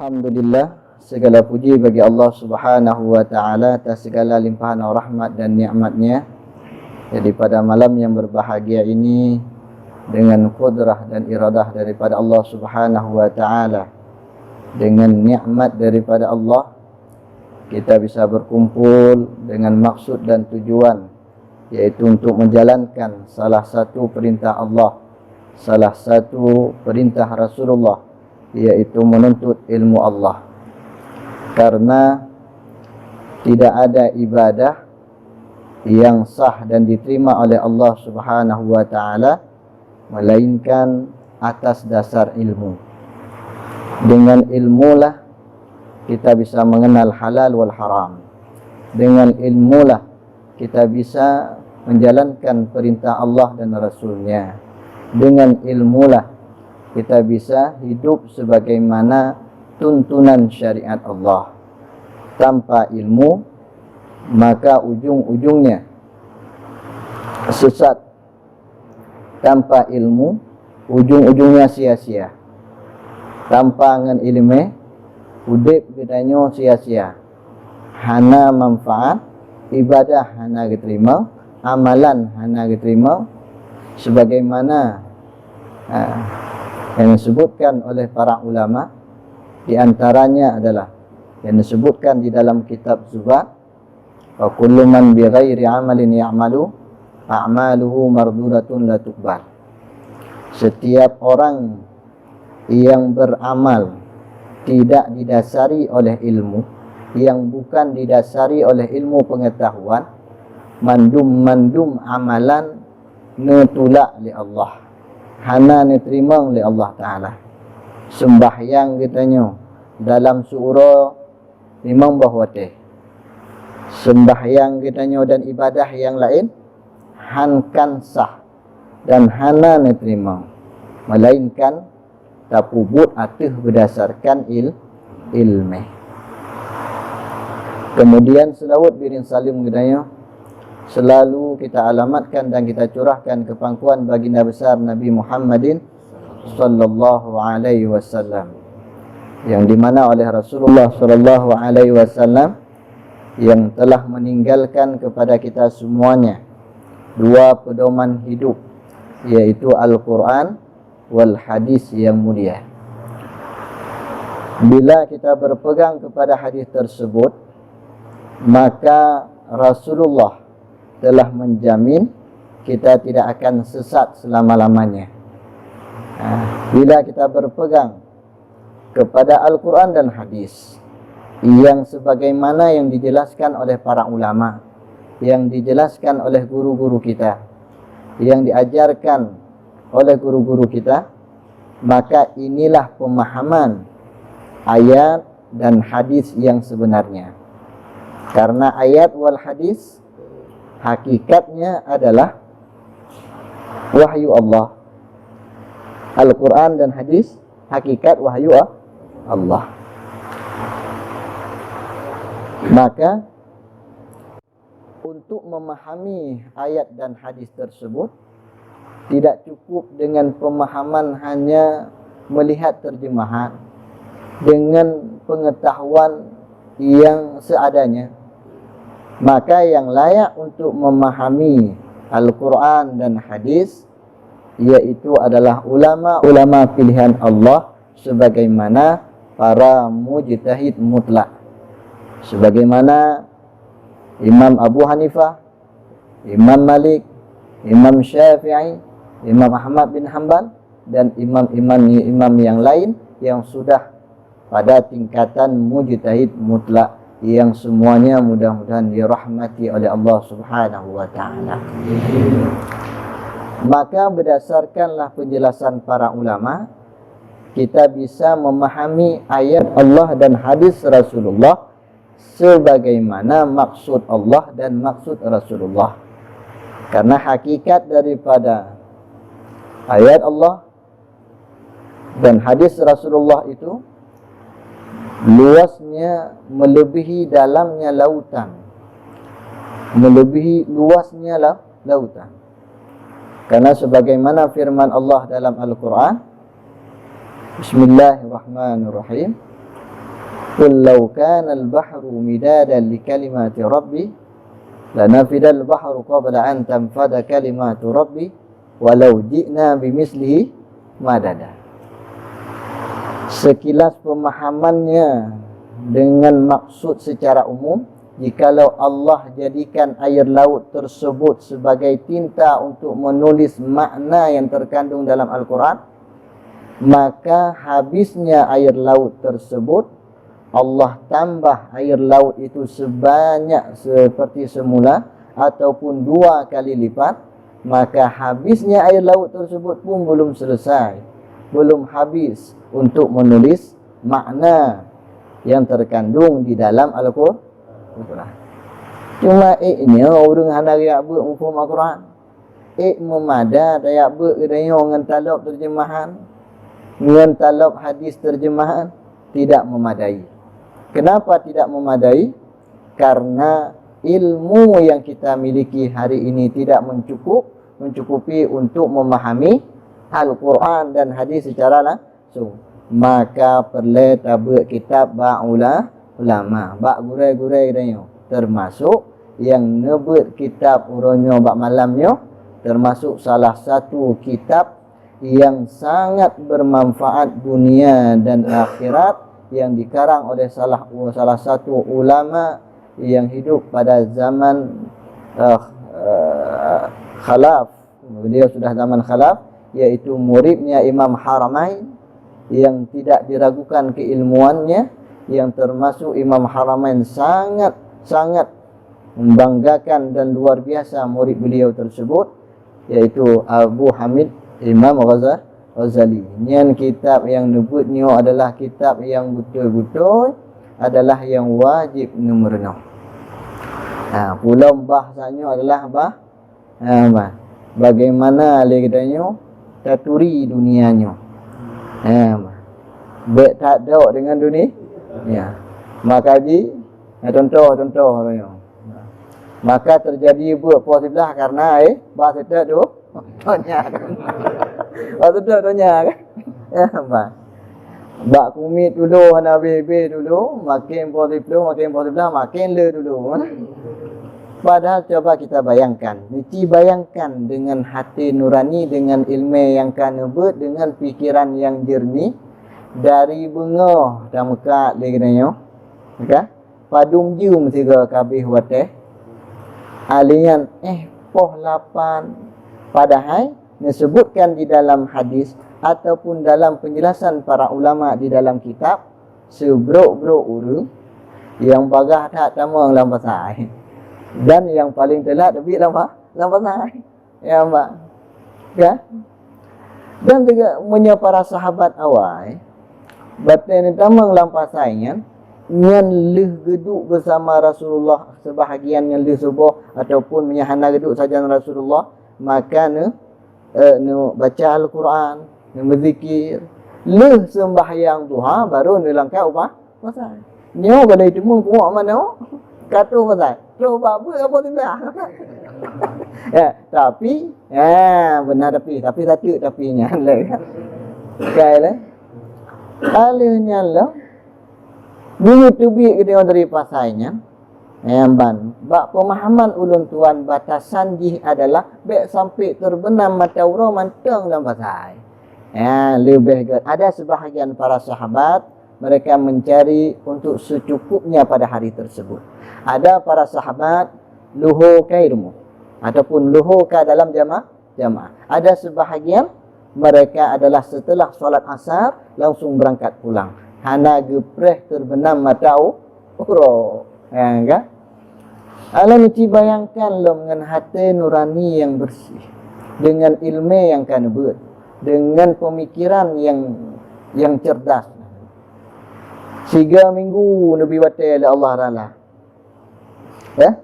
Alhamdulillah, segala puji bagi Allah Subhanahu wa ta'ala atas segala limpahan rahmat dan nikmatnya. Jadi pada malam yang berbahagia ini, dengan qudrah dan iradah daripada Allah Subhanahu wa ta'ala, dengan nikmat daripada Allah, kita bisa berkumpul dengan maksud dan tujuan, yaitu untuk menjalankan salah satu perintah Allah, salah satu perintah Rasulullah, yaitu menuntut ilmu Allah. Karena tidak ada ibadah yang sah dan diterima oleh Allah Subhanahu wa ta'ala melainkan atas dasar ilmu. Dengan ilmulah kita bisa mengenal halal wal haram. Dengan ilmulah kita bisa menjalankan perintah Allah dan Rasulnya. Dengan ilmulah kita bisa hidup sebagaimana tuntunan syariat Allah. Tanpa ilmu, maka ujung-ujungnya sesat. Tanpa ilmu, ujung-ujungnya sia-sia. Tanpa ngan ilmu, udip bedanya sia-sia. Hana manfaat, ibadah hana diterima, amalan hana diterima, sebagaimana yang disebutkan oleh para ulama. Di antaranya adalah yang disebutkan di dalam kitab Zubat, wa kullu man bi ghairi amalin ya'malu a'maluhu mardudatun la tuqbal. Setiap orang yang beramal tidak didasari oleh ilmu, yang bukan didasari oleh ilmu pengetahuan, mandum amalan nutulak li Allah, hana diterima oleh Allah Ta'ala. Sembahyang katanya dalam surah memang bahawa sembahyang katanya dan ibadah yang lain hankan sah dan hana diterima, melainkan tapubut atih berdasarkan ilmu. Kemudian selawat birin salim katanya selalu kita alamatkan dan kita curahkan ke pangkuan baginda besar Nabi Muhammadin sallallahu alaihi wasallam, yang dimana oleh Rasulullah sallallahu alaihi wasallam yang telah meninggalkan kepada kita semuanya dua pedoman hidup, yaitu Al-Quran wal hadis yang mulia. Bila kita berpegang kepada hadis tersebut, maka Rasulullah telah menjamin kita tidak akan sesat selama-lamanya. Bila kita berpegang kepada Al-Quran dan hadis yang sebagaimana yang dijelaskan oleh para ulama, yang dijelaskan oleh guru-guru kita, yang diajarkan oleh guru-guru kita, maka inilah pemahaman ayat dan hadis yang sebenarnya. Karena ayat wal hadis hakikatnya adalah wahyu Allah. Al-Quran dan hadis hakikat wahyu Allah. Maka untuk memahami ayat dan hadis tersebut tidak cukup dengan pemahaman hanya melihat terjemahan dengan pengetahuan yang seadanya. Maka yang layak untuk memahami Al-Quran dan hadis yaitu adalah ulama-ulama pilihan Allah, sebagaimana para mujtahid mutlak, sebagaimana Imam Abu Hanifah, Imam Malik, Imam Syafi'i, Imam Ahmad bin Hanbal, dan imam-imam yang lain yang sudah pada tingkatan mujtahid mutlak, yang semuanya mudah-mudahan dirahmati oleh Allah Subhanahu wa ta'ala. Maka berdasarkanlah penjelasan para ulama, kita bisa memahami ayat Allah dan hadis Rasulullah sebagaimana maksud Allah dan maksud Rasulullah. Karena hakikat daripada ayat Allah dan hadis Rasulullah itu luasnya melebihi dalamnya lautan, melebihi luasnya lautan. Karena sebagaimana firman Allah dalam Al-Quran, Bismillahirrahmanirrahim, Qul law kana al-bahru midadan li kalimati rabbi lanafida al-bahru qabla an tanfada kalimatu rabbi walau ji'na bimislihi madada. Sekilas pemahamannya dengan maksud secara umum, jikalau Allah jadikan air laut tersebut sebagai tinta untuk menulis makna yang terkandung dalam Al-Quran, maka habisnya air laut tersebut, Allah tambah air laut itu sebanyak seperti semula ataupun 2 kali lipat, maka habisnya air laut tersebut pun belum selesai, belum habis untuk menulis makna yang terkandung di dalam Al-Quran. Cuma iknya orang hendak riak buat mufhum Al-Quran, memada dayak buat kedanya dengan talab terjemahan, dengan talab hadis terjemahan, tidak memadai. Kenapa tidak memadai? Karena ilmu yang kita miliki hari ini tidak mencukupi untuk memahami Al-Quran dan hadis secara langsung. Maka perlu tabuk kitab ulama, bak gurai-gurai dia, termasuk yang nebut kitab uronyo bak malamnya, termasuk salah satu kitab yang sangat bermanfaat dunia dan akhirat, yang dikarang oleh salah satu ulama yang hidup pada zaman khalaf. Beliau sudah zaman khalaf, yaitu muridnya Imam Haramain yang tidak diragukan keilmuannya, yang termasuk Imam Haramain sangat membanggakan dan luar biasa murid beliau tersebut, yaitu Abu Hamid Imam Ghazali. Nyan kitab yang nyebutnya adalah kitab yang betul-betul adalah yang wajib nombor 6. Pulau bahasanya adalah bagaimana legadanya taturi dunianya. Tak ada dengan dunia. Ya. Maka contoh dia. Maka terjadi buat positif karena bahasa itu tanya. Waktu tu tanya kan. Ya, bak kumit dulu, anak bebe dulu, makin positif, makin le dulu. Padahal coba kita bayangkan, bayangkan dengan hati nurani, dengan ilmu yang kanebut, dengan pikiran yang jernih, dari bunga dan muka legenanya, okay? Padung jum tiga kabih wateh, alian poh 8, padahal disebutkan di dalam hadis ataupun dalam penjelasan para ulama di dalam kitab, sebrok-brok uru yang bagah tak tamang dalam pasai, dan yang paling telat lebih dalam pasai. Ya mbak, ya. Dan juga punya para sahabat awal, batin tamang dalam pasainya, nyan leh geduk bersama Rasulullah, sebahagian yang leh subuh ataupun menyahana geduk saja Rasulullah, maka baca Al-Quran, berzikir, leh sembahyang duha baru nelangkah pasal. Nyo pada itu pun kuat mana? Kata pasal. Cuba apa tidak? Ya, tapi benar tapi tapinya lah. Kailah. Alihnya lah. Dulu tubi kita dari pasalnya. Bak pemahaman ulun tuan batasan jih adalah baik sampai terbenam mata urang mantang dalam pasal. Lebih ada sebahagian para sahabat mereka mencari untuk secukupnya pada hari tersebut. Ada para sahabat luhur kairmu ataupun luhur ka dalam jamaah. Ada sebahagian mereka adalah setelah solat asar langsung berangkat pulang. Hana gepreh terbenam mata urang. Enggak? Alam itu bayangkan lo dengan hati nurani yang bersih, dengan ilmu yang kanebut, dengan pemikiran yang cerdas. 3 minggu Nabi batal Allah Taala. Ya?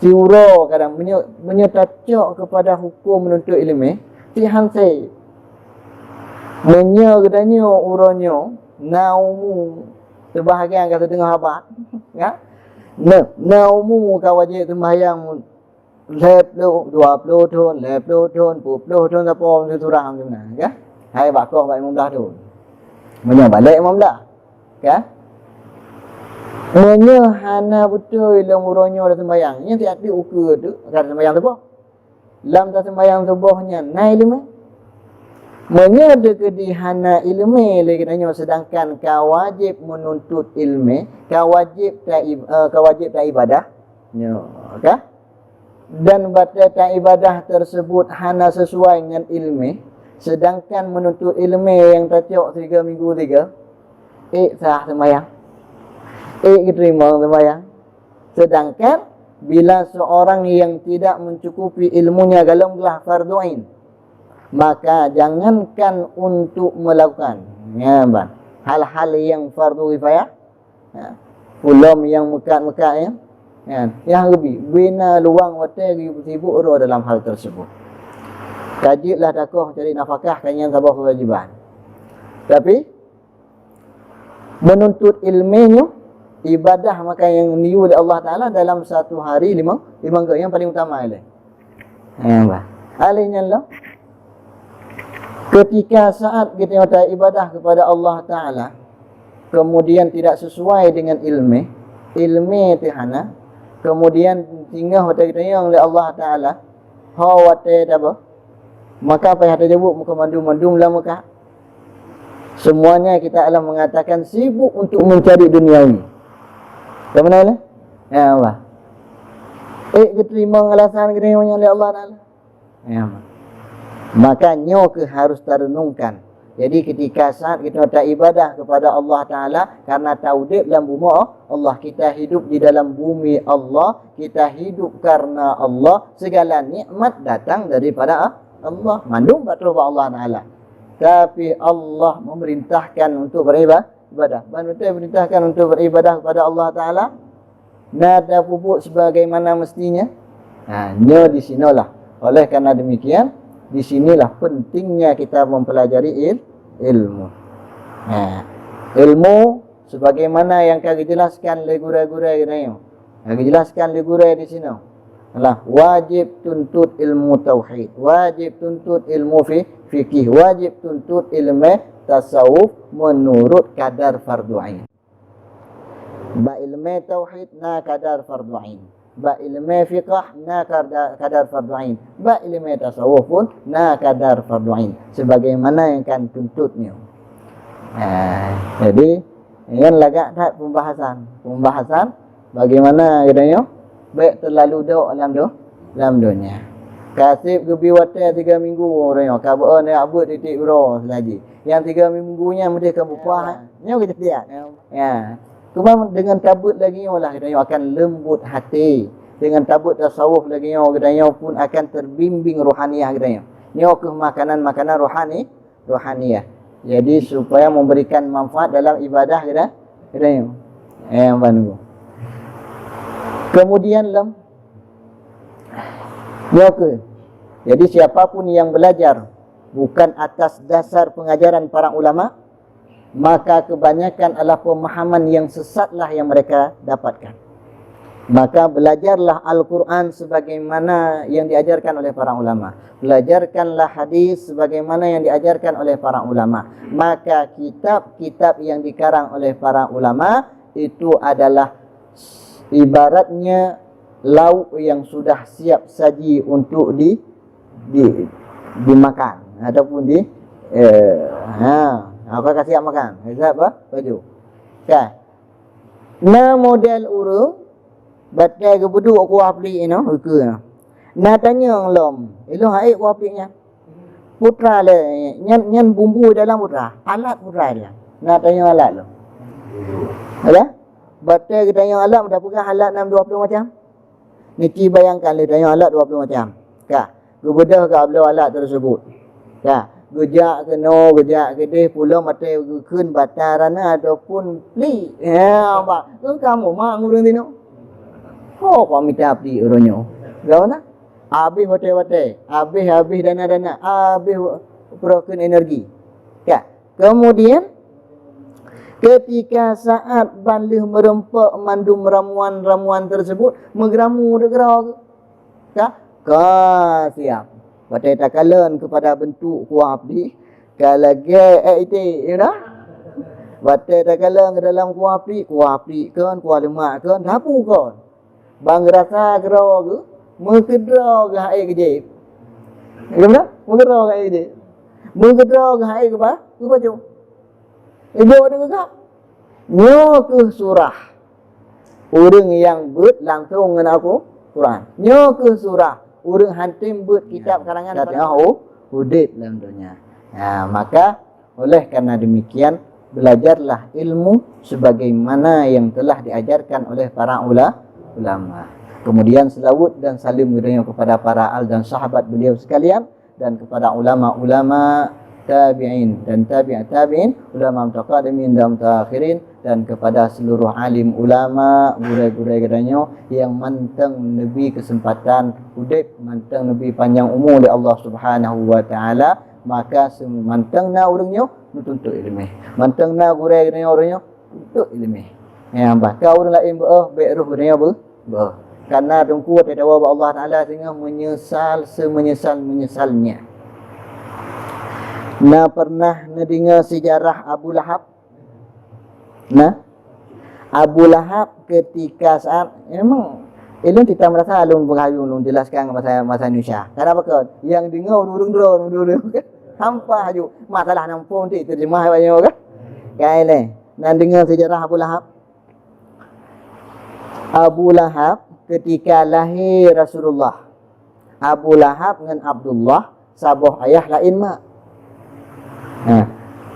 Siuro kadang menyetacok kepada hukum menuntut ilmu, tihan saya. Menyerdanyo uronyo naumu sebahagian kata tengah habat, ya? Naumu kawajib sembahyang lep lu 20 tahun, lep lu tahun, 40 tahun apa macam surah macam mana, ya? Hai bakoh baik 15 tahun. Balik 15. Ya? Menyahana betul ilmu ronyo dan sembahyang. Yang tiap di ukur tu, kata sembahyang tu apa? Lam tak sembahyang subuhnya, na ilmu. Menyada kedihana ilmu lagi nanya, sedangkan kau wajib menuntut ilmu, kau wajib tak ibadah. Ya, okay? Dan batal tak ibadah tersebut hana sesuai dengan ilmu, sedangkan menuntut ilmu yang tercok 3 minggu 3, sah sembahyang. Diterima sembahyang. Sedangkan bila seorang yang tidak mencukupi ilmunya dalam gelah fardu ain, maka jangankan untuk melakukan hal-hal yang fardu kifayah, pulau yang mekat-mekat yang lebih bina luang waktu sibuk dalam hal tersebut. Kajilah dakwah cari nafkah kalian sabah kewajiban. Tapi menuntut ilmunya ibadah maka yang niu oleh Allah Taala dalam satu hari lima yang paling utama ialah. Alihnya lah. Ketika saat kita ibadah kepada Allah Taala kemudian tidak sesuai dengan ilmu tihana, kemudian tinggal wata kita yang oleh Allah Taala wata apa, maka apa yang ada jawab muka mandum lah muka semuanya kita alam mengatakan sibuk untuk mencari duniawi. Bagaimana lah? Ya Allah. Keterima alasan kita yang oleh Allah Taala. Ya Allah. Makanya harus terenungkan. Jadi ketika saat kita ada ibadah kepada Allah Ta'ala, karena taudib dalam bumi Allah, kita hidup di dalam bumi Allah, kita hidup karena Allah, segala nikmat datang daripada Allah. Mandum betul Allah Ta'ala. Tapi Allah memerintahkan untuk beribadah. Betul memerintahkan untuk beribadah kepada Allah Ta'ala. Nada pupuk sebagaimana mestinya. Nya di sinilah. Oleh karena demikian, di sinilah pentingnya kita mempelajari ilmu. Ilmu sebagaimana yang kami jelaskan oleh guru-guru ini. Kami jelaskan oleh guru di sini. Wajib tuntut ilmu tauhid, wajib tuntut ilmu fikih, wajib tuntut ilmu tasawuf menurut kadar fardu ain. Ba ilmu tauhid na kadar fardu ain. Ba ilmu fiqh na kadar fardu ain. Ba ilmu tasawuf pun na kadar fardu ain. Sebagaimana yang kan tuntutnya. Jadi yang lagak tak pembahasan bagaimana katanya baik terlalu dok dalam dunia. Kasih gebi wata 3 minggu orangnya kabar ni abut titik bro lagi. Yang 3 minggunya mereka berpuas. Ni kita lihat. Ya. Cuma dengan tabut lagi lah katanya akan lembut hati. Dengan tabut tasawuf lagi katanya pun akan terbimbing rohaniah katanya. Ni ke makanan rohaniah. Jadi supaya memberikan manfaat dalam ibadah katanya. Yang bantu. Kemudian jadi siapapun yang belajar bukan atas dasar pengajaran para ulama, maka kebanyakan adalah pemahaman yang sesatlah yang mereka dapatkan. Maka belajarlah Al-Quran sebagaimana yang diajarkan oleh para ulama. Belajarkanlah hadis sebagaimana yang diajarkan oleh para ulama. Maka kitab-kitab yang dikarang oleh para ulama itu adalah ibaratnya lauk yang sudah siap saji untuk dimakan ataupun apa kasih makan. Apa? Baju. Kan. Na model urung batai ke bedu aku apli ino ke. Na tanya lom. Ilo hai ku aplinya. Putra le nyan bumbu dalam putra. Alat putra dia. Na tanya alat lo. Ada? Batai kita tanya alat mendapatkan alat 620 macam. Niki bayangkan le tanya alat 20 macam. Kak, gebedah ke ablo alat tersebut. Kak, gejak ke deh pulau mata keun batarana ataupun pli. Ya, pak. Kamu mak ngurung tino. Kau minta api uronyo. Gawana? Habis wate-wate, habis dana-dana, habis proken energi. Ya. Kemudian ketika saat balih merempak mandum ramuan-ramuan tersebut, menggeramu degerau. Ya? Siap. Pada takalan kepada bentuk kuah abdi, kalau ge itu, you know? Batai tak kala ke dalam kuah api kan, kuah lemak kan, dapur kan. Bang rasa gerau ke, mengedraw ke air kejip. Gimana? Mengedraw ke air kejip. Mengedraw ke air ke apa? Ke baju. Ibu ada ke kak? Nyo ke surah. Orang yang bet langsung dengan aku Quran. Nyo ke surah. Orang hantim bet kitab karangan pada hudib dalam dunia. Maka oleh karena demikian belajarlah ilmu sebagaimana yang telah diajarkan oleh para ulama. Kemudian selawat dan salim kepada para al dan sahabat beliau sekalian dan kepada ulama-ulama tabi'in dan tabi'in, ulama mutaqaddimin dan mutakhirin, dan kepada seluruh alim ulama gurai-gurai gedanyo yang manteng nabi kesempatan hudib, manteng nabi panjang umur oleh Allah Subhanahu wa taala. Maka manteng na orangnya nuntut ilmu. Manteng na gurai gedanyo orangnya nuntut ilmu. Bahkan orang lain beruh gedanyo karena dengku ada dawa Allah Taala sehingga menyesal semenyesal-menyesalnya. Nah, pernah dengar sejarah Abu Lahab? Nah, Abu Lahab ketika saat memang ilmu kita merasa alun berhayu ulun jelaskan bahasa Indonesia. Kenapa kan? Yang dengar urung hampa haju masalah nampung tu terjemah banyak kan? Kaile. Nah, dengar sejarah Abu Lahab. Abu Lahab ketika lahir Rasulullah. Abu Lahab dengan Abdullah sabuh ayah lain mak.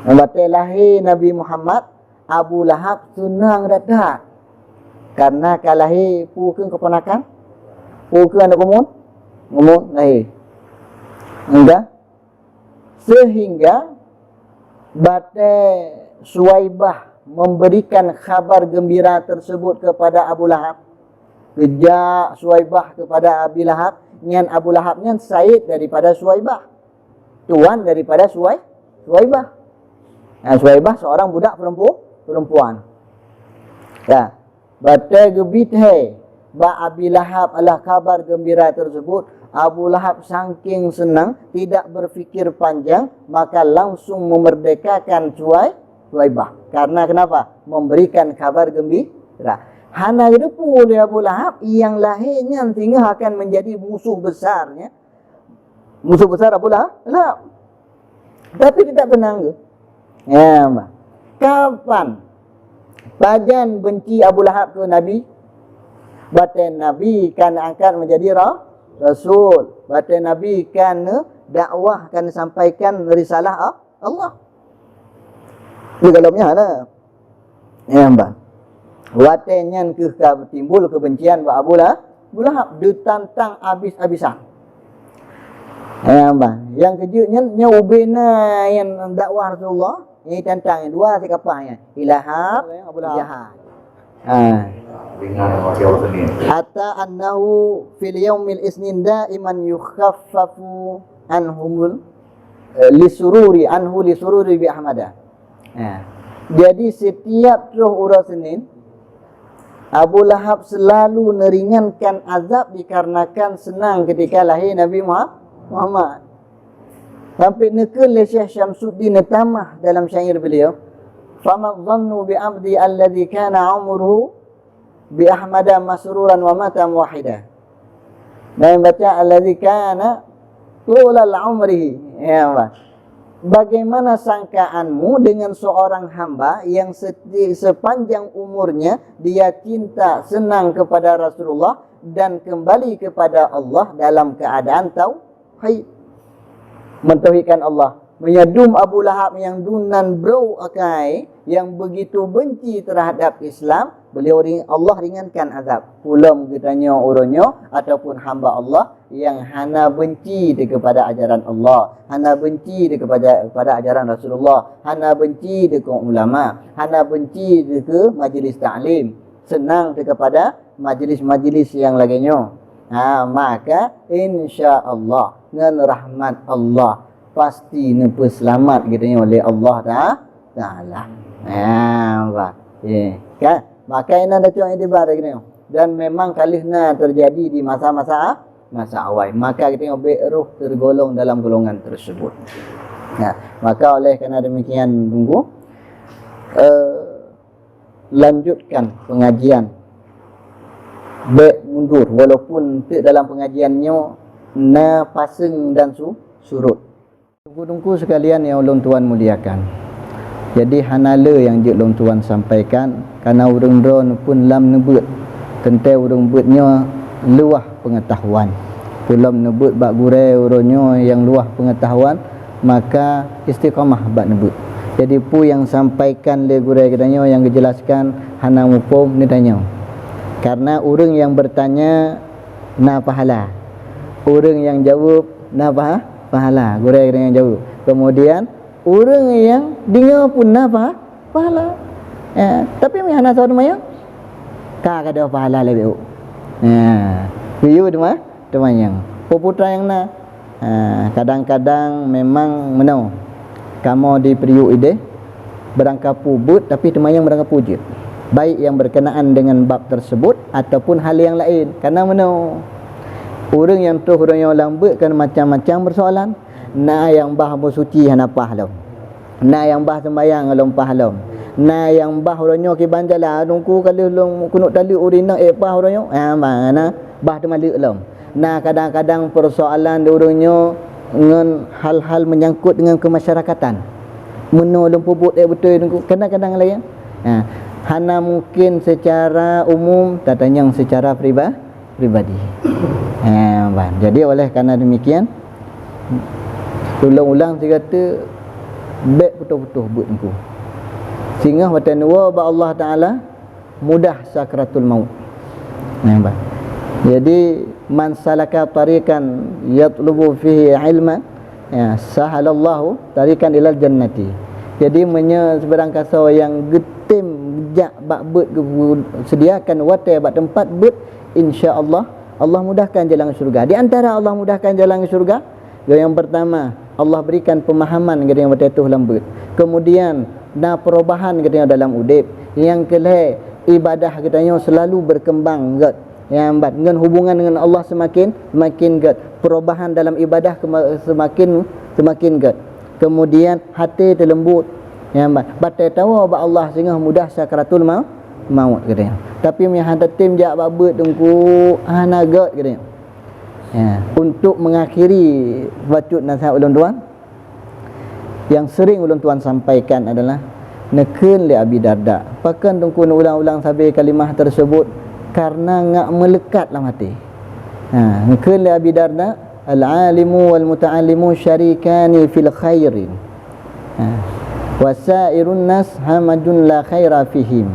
Batai lahir Nabi Muhammad, Abu Lahab senang dadak. Karena kalau lahir pukul keponakan, pukul anak umum lahir. Enggak. Sehingga Batai Suwaibah memberikan kabar gembira tersebut kepada Abu Lahab. Kejak Suwaibah kepada Abu Lahab, nyan Abu Lahab nyan Said daripada Suwaibah. Tuan daripada Suwaibah. Suwaibah seorang budak perempuan. Ya. Batai gebit ba Abi Lahab adalah kabar gembira tersebut. Abu Lahab saking senang, tidak berfikir panjang, maka langsung memerdekakan Suwaibah. Karena kenapa? Memberikan kabar gembira. Hana depu oleh Abu Lahab yang lahirnya sehingga akan menjadi musuh besarnya. Musuh besar Abu Lahab. Tapi tidak tenang ke? Kapan bagian benci Abu Lahab ke Nabi? Batin Nabi kan angkat menjadi Rasul. Batin Nabi kan dakwah, kan sampaikan risalah Allah. Di dalamnya ada. Watenyan timbul kebencian buat Abu Lahab ditantang habis-habisan. Yang kejutnya ubena yang dakwah Rasulullah ini tantang dua sikapnya. Ilahab Abu Lahab. Hatta annahu fil yaumil isnin daiman yukhaffafu anhumul lisururi bi Ahmada. Jadi setiap urus Senin Abu Lahab selalu meringankan azab dikarenakan senang ketika lahir Nabi Muhammad. Sampai nekal Syekh Syamsuddin Tamah dalam syair beliau, "Fama dhannu bi 'abdi alladhi kana 'umruhu bi Ahmada masruran wa mata muwahhida." Dan baca alladhi kana tulal 'umrihi. Ya Allah. Bagaimana sangkaanmu dengan seorang hamba yang sepanjang umurnya dia cinta senang kepada Rasulullah dan kembali kepada Allah dalam keadaan tauhid, mentauhidkan Allah. Menyadum Abu Lahab yang dunan bro akai, yang begitu benci terhadap Islam, Allah ringankan azab. Pulang kitanya orangnya ataupun hamba Allah yang hana benci kepada ajaran Allah, hana benci kepada ajaran Rasulullah, hana benci dengan ulama, hana benci ke majlis ta'lim, senang kepada majlis-majlis yang lainnya. Maka insya-Allah dengan rahmat Allah pasti nempuh selamat kitanya oleh Allah Taala. Kan? Maka ini ada tuan itibar gini. Dan memang kalihna terjadi di masa awal. Maka kita beruh tergolong dalam golongan tersebut. Maka oleh kerana demikian tunggu lanjutkan pengajian, baik mundur walaupun dalam pengajiannya na pasang dan surut. Tungku-tungku sekalian yang ulun tuan muliakan, jadi hanala yang je ulun tuan sampaikan, karena urang drone pun lam nebut tentang urang buatnya luah pengetahuan, pulam nebut bak gurai urangnya yang luah pengetahuan, maka istiqamah bak nebut. Jadi pu yang sampaikan le gurai katanya yang dijelaskan hana mupom ni tanya. Karena orang yang bertanya na pahala, orang yang jawab na pahala, gurai yang jawab. Kemudian orang yang dengar pun na pahala. Tapi mi hana tahu maya ka kada pahala lebih. View demang puputra yang na kadang-kadang memang menau kamu di periuk ide berangkapu but tapi temayang berangkapu je, baik yang berkenaan dengan bab tersebut ataupun hal yang lain. Karena menau orang yang tu orang yang lambat kan macam-macam persoalan. Na yang bah bersuci hanapah lam, na yang bah sembayang alom pahlom, na yang bah orangnya ke banjala nungku kalau long kunut tali urina pah orangnya mana bah temalik lam. Nah kadang-kadang persoalan orangnya dengan hal-hal menyangkut dengan kemasyarakatan, menolong puput betul nungku kadang-kadang lain. Hana mungkin secara umum, tatanya secara pribadi. Jadi oleh karena demikian, ulang-ulang saya kata baik betul-betul buat engkau, sehingga watan wa Allah Ta'ala mudah sakratul maut. Jadi man salaka tariqan yatlubu fihi ilman, sahalallahu tariqan ilal jannati. Jadi seberang kasa yang getim jak bak bet sediakan watai bak tempat bet, insya-Allah Allah mudahkan jalan ke syurga. Di antara Allah mudahkan jalan ke syurga, yang pertama Allah berikan pemahaman kepada yang betul lambat. Kemudian perubahan katanya dalam udip. Yang kelih ibadah katanya selalu berkembang gat. Yang dengan hubungan dengan Allah semakin gat. Perubahan dalam ibadah semakin gat. Kemudian hati terlembut. Yang batai tahu ba Allah sehingga mudah sakratul maut katanya. Tapi mi hada tim jak babet tungku hanagat katanya. Untuk mengakhiri wajud nasihat ulun tuan, yang sering ulun tuan sampaikan adalah neken li Abi Darda. Pakan tungku ulang-ulang sampai kalimah tersebut karena ngak melekat dalam hati. Neken li Abi Darda, al-alimu wal muta'allimu syarikani fil khairin, wasairun nas hamajun la khaira fihim.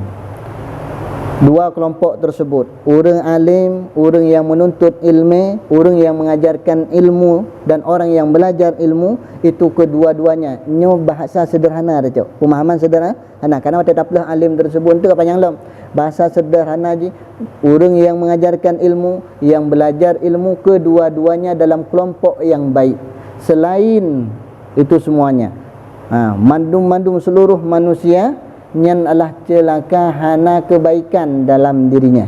Dua kelompok tersebut, orang alim, orang yang menuntut ilmu, orang yang mengajarkan ilmu dan orang yang belajar ilmu, itu kedua-duanya nyo bahasa sederhana dah cok, pemahaman sederhana. Karena tetaplah alim tersebut tu apa yang lam bahasa sederhana je. Orang yang mengajarkan ilmu, yang belajar ilmu, kedua-duanya dalam kelompok yang baik. Selain itu semuanya, mandum-mandum seluruh manusia nyan Allah celaka hana kebaikan dalam dirinya.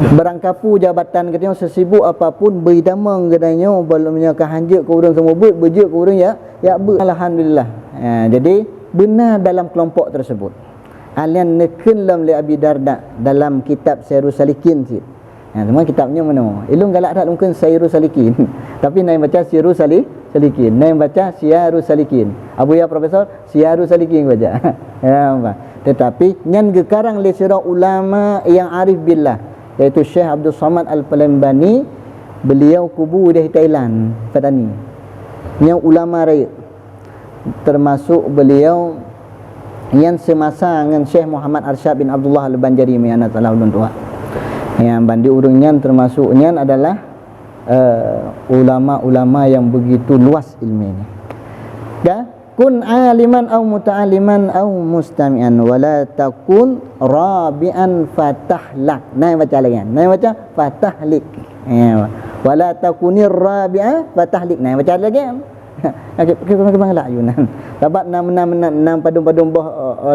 Berangkapu jabatan katanya sesibuk apapun beridamang katanya belumnya kehanjak ke orang semua berjuk ke orang ya alhamdulillah. Jadi benar dalam kelompok tersebut. Alian neken lam li Abi Darda dalam kitab Sairus Salikin si. Semua kitabnya mana? Ilmu galak tak mungkin Sairus Salikin. Tapi naik baca Sairus Salikin, naik baca Syiarus Salikin. Abu ya Profesor Syiarus Salikin baca. Tetapi nyan gekarang li sira ulama yang arif billah, iaitu Syekh Abdul Samad Al-Palembani. Beliau kubu di Thailand, Padani. Yang ulama raya, termasuk beliau yang semasa dengan Syekh Muhammad Arsyad bin Abdullah Al-Banjari miana salah ulun tua. Yang bandi urungnya termasuknya adalah ulama-ulama yang begitu luas ilmunya. Kun aliman au muta'aliman au mustami'an wala takun rabi'an fatahlak. Nah baca lagi. Nah baca fatahlik. Wala takunir rabi'a fatahlik. Nah baca lagi. Kita bangla yunan. Sebab nam padum-padum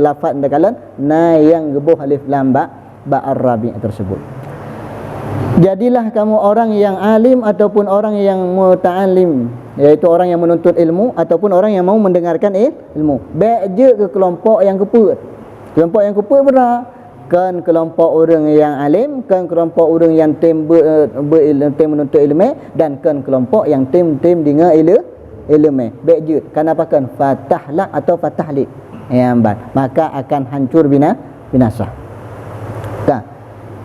lafaz dekalan na yang gebuh alif lam ba ar-rabi' tersebut. Jadilah kamu orang yang alim ataupun orang yang muta'alim, iaitu orang yang menuntut ilmu ataupun orang yang mau mendengarkan ilmu. Baik je ke kelompok yang keput. Kelompok yang keput benar. Kan kelompok orang yang alim, kan kelompok orang yang tim tim menuntut ilmu, dan kan kelompok yang tim dengan ilmu. Baik je. Kenapa kan fatahlah atau fatahlik. Maka akan hancur binasa. Kan?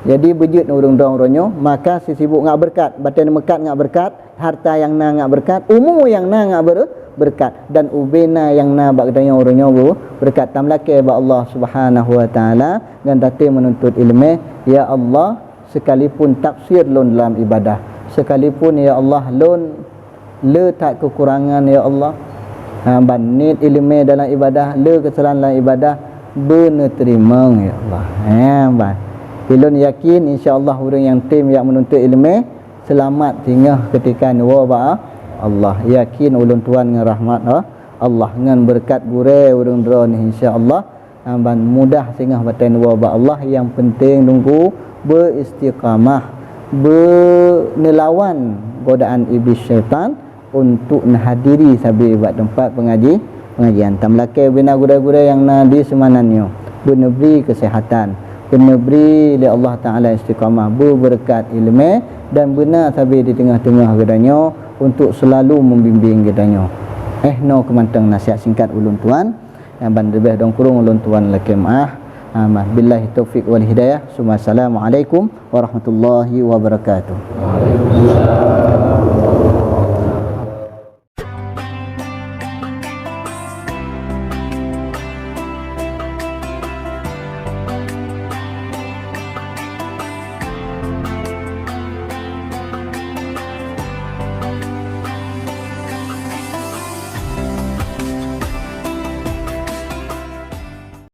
Jadi bejut urung-urungnya, maka si sibuk ngak berkat, batin mekat ngak berkat, harta yang na ngak berkat, umur yang na ngak berkat, dan ubena yang na bak katanya orangnya berkat. Tamlake ba Allah Subhanahu wa taala dan dati menuntut ilmu, ya Allah, sekalipun tafsir lon dalam ibadah, sekalipun ya Allah lon letak kekurangan ya Allah, banit ilmu dalam ibadah, le kesalahan dalam ibadah, benar terima ya Allah. Ilun yakin insya-Allah orang yang tim yang menuntut ilmu selamat hingga ketika nuwa Allah. Yakin ulun tuan dengan rahmat Allah, dengan berkat gure urang drone insya-Allah ban mudah sehingga batin nuwa Allah. Yang penting nunggu beristiqamah, menelawan godaan iblis syaitan untuk menghadiri sabi buat tempat pengajian. Tamlake bina gure-gure yang nadi semanannya bernebri kesehatan, beri oleh Allah Ta'ala istiqamah, berberkat ilmu dan benar sabi di tengah-tengah gedanya untuk selalu membimbing gedanya. No kemantang nasihat singkat ulun tuan yang ban lebih dong kurung ulun tuan lakimah. Billahi taufiq wal hidayah. Assalamualaikum warahmatullahi wabarakatuh. Waalaikumsalam.